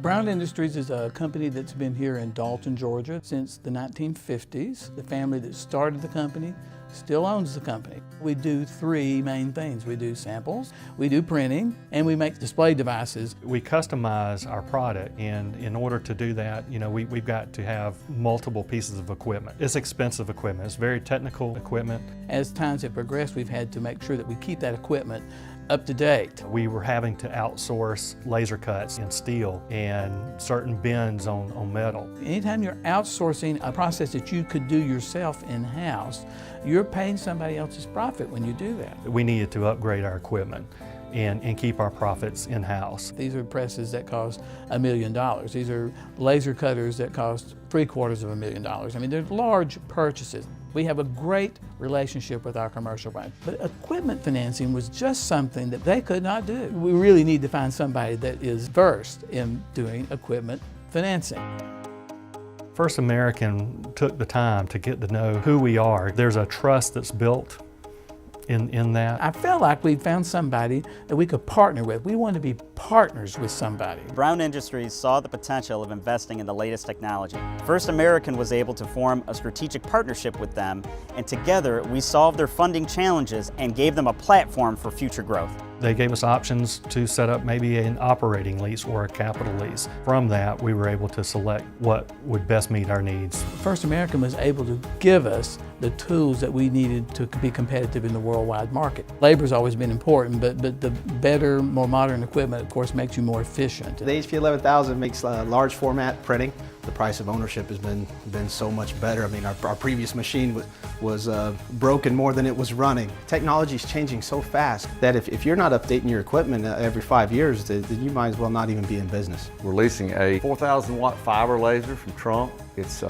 Brown Industries is a company that's been here in Dalton, Georgia since the 1950s. The family that started the company still owns the company. We do three main things. We do samples, we do printing, and we make display devices. We customize our product, and in order to do that, we've got to have multiple pieces of equipment. It's expensive equipment. It's very technical equipment. As times have progressed, we've had to make sure that we keep that equipment up to date. We were having to outsource laser cuts in steel and certain bends on metal. Anytime you're outsourcing a process that you could do yourself in-house, you're paying somebody else's profit when you do that. We needed to upgrade our equipment and keep our profits in-house. These are presses that cost $1 million. These are laser cutters that cost $750,000. I mean, they're large purchases. We have a great relationship with our commercial bank, but equipment financing was just something that they could not do. We really need to find somebody that is versed in doing equipment financing. First American took the time to get to know who we are. There's a trust that's built in that. I felt like we'd found somebody that we could partner with. We wanted to be partners with somebody. Brown Industries saw the potential of investing in the latest technology. First American was able to form a strategic partnership with them, and together we solved their funding challenges and gave them a platform for future growth. They gave us options to set up maybe an operating lease or a capital lease. From that, we were able to select what would best meet our needs. First American was able to give us the tools that we needed to be competitive in the worldwide market. Labor's always been important, but the better, more modern equipment, of course, makes you more efficient. The HP 11000 makes large format printing. The price of ownership has been so much better. I mean, our previous machine was broken more than it was running. Technology is changing so fast that if you're not updating your equipment every 5 years, then you might as well not even be in business. We're leasing a 4,000 watt fiber laser from Trump. It's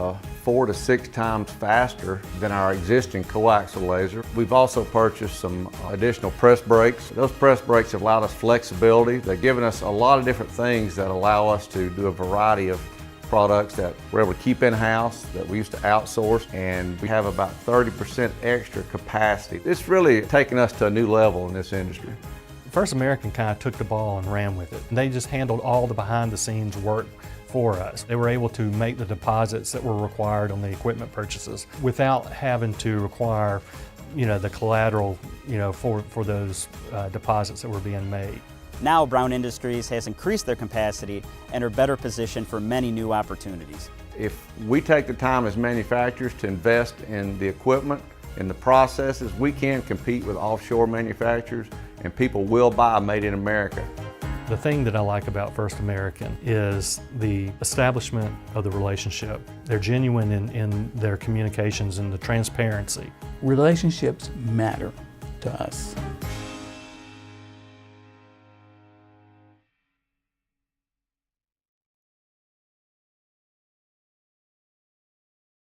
4 to 6 times faster than our existing coaxial laser. We've also purchased some additional press brakes. Those press brakes have allowed us flexibility. They've given us a lot of different things that allow us to do a variety of products that we're able to keep in-house, that we used to outsource, and we have about 30% extra capacity. It's really taken us to a new level in this industry. First American kind of took the ball and ran with it. They just handled all the behind-the-scenes work for us. They were able to make the deposits that were required on the equipment purchases without having to require, the collateral, for those deposits that were being made. Now Brown Industries has increased their capacity and are better positioned for many new opportunities. If we take the time as manufacturers to invest in the equipment and the processes, we can compete with offshore manufacturers, and people will buy made in America. The thing that I like about First American is the establishment of the relationship. They're genuine in their communications and the transparency. Relationships matter to us.